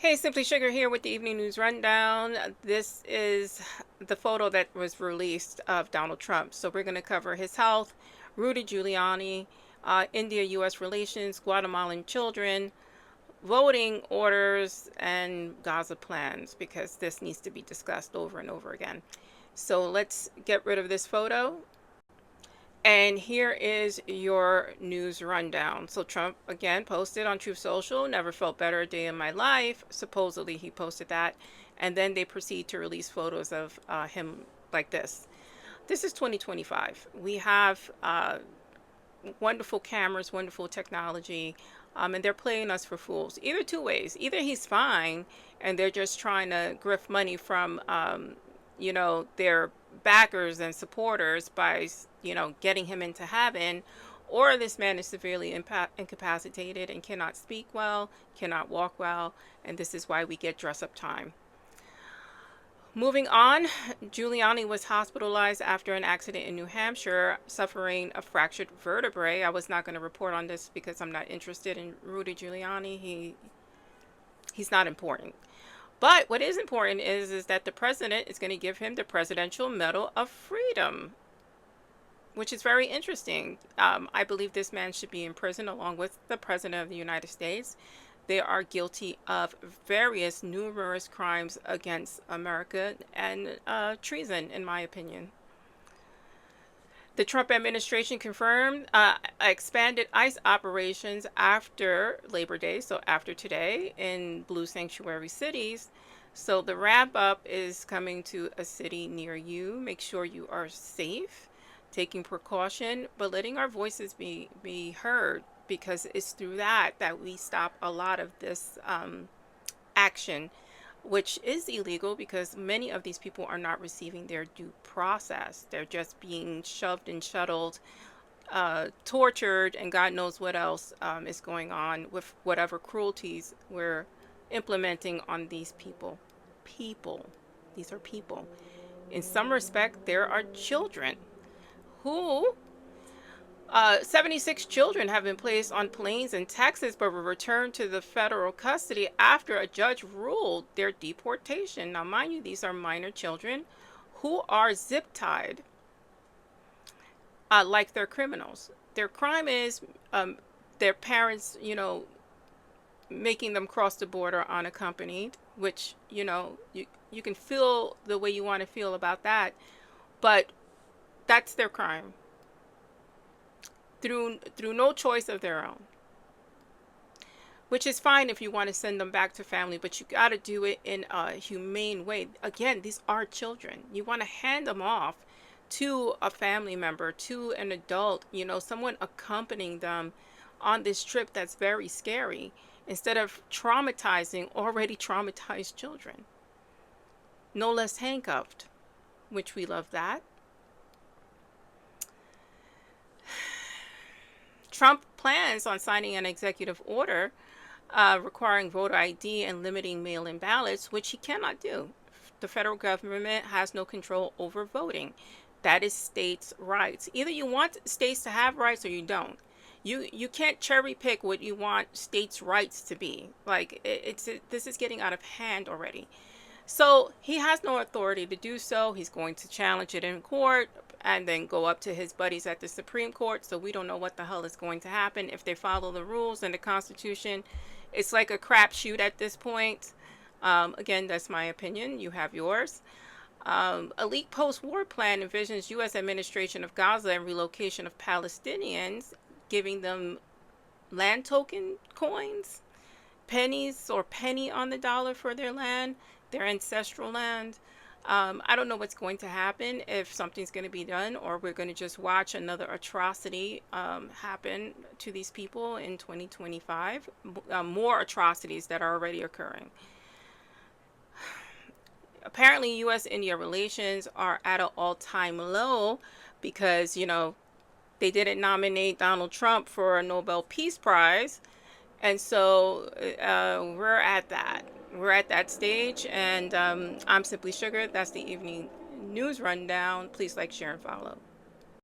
Hey, Simply Sugar here with the evening news rundown. This is the photo that was released of Donald Trump. So we're going to cover his health, Rudy Giuliani, India-U.S. relations, Guatemalan children, voting orders, and Gaza plans because this needs to be discussed over and over again. So let's get rid of this photo. And here is your news rundown. So Trump again posted on Truth Social, never felt better a day in my life. Supposedly he posted that. And then they proceed to release photos of him like this. This is 2025. We have wonderful cameras, wonderful technology, and they're playing us for fools. Either two ways. Either he's fine and they're just trying to grift money from, their backers and supporters by, getting him into heaven, or this man is severely incapacitated and cannot speak well, cannot walk well, and this is why we get dress up time. Moving on, Giuliani was hospitalized after an accident in New Hampshire, suffering a fractured vertebrae. I was not going to report on this because I'm not interested in Rudy Giuliani. He's not important. But what is important is that the president is going to give him the Presidential Medal of Freedom, which is very interesting. I believe this man should be in prison along with the President of the United States. They are guilty of various numerous crimes against America and treason, in my opinion. The Trump administration confirmed expanded ICE operations after Labor Day, so after today, in blue sanctuary cities. So the ramp up is coming to a city near you. Make sure you are safe, taking precaution, but letting our voices be heard, because it's through that we stop a lot of this action, which is illegal because many of these people are not receiving their due process. They're just being shoved and shuttled, tortured, and God knows what else is going on with whatever cruelties we're implementing on these people. These are people. In some respect, there are children who 76 children have been placed on planes in Texas but were returned to the federal custody after a judge ruled their deportation. Now, mind you, these are minor children who are zip tied like they're criminals. Their crime is their parents, making them cross the border unaccompanied, which, you can feel the way you want to feel about that, but that's their crime. Through no choice of their own, which is fine if you want to send them back to family, but you got to do it in a humane way. Again, these are children. You want to hand them off to a family member, to an adult, someone accompanying them on this trip that's very scary, instead of traumatizing already traumatized children. No less handcuffed, which we love that. Trump plans on signing an executive order requiring voter ID and limiting mail-in ballots, which he cannot do. The federal government has no control over voting. That is states' rights. Either you want states to have rights or you don't. You can't cherry pick what you want states' rights to be. Like this is getting out of hand already. So he has no authority to do so. He's going to challenge it in court and then go up to his buddies at the Supreme Court. So we don't know what the hell is going to happen if they follow the rules and the Constitution. It's like a crapshoot at this point. Again, that's my opinion. You have yours. A leaked post-war plan envisions U.S. administration of Gaza and relocation of Palestinians, giving them land token coins, pennies or penny on the dollar for their land, their ancestral land. I don't know what's going to happen, if something's going to be done, or we're going to just watch another atrocity happen to these people in 2025. More atrocities that are already occurring. Apparently, U.S.-India relations are at an all-time low because, they didn't nominate Donald Trump for a Nobel Peace Prize. And so we're at that. We're at that stage, and I'm Simply Sugar. That's the evening news rundown. Please like, share, and follow.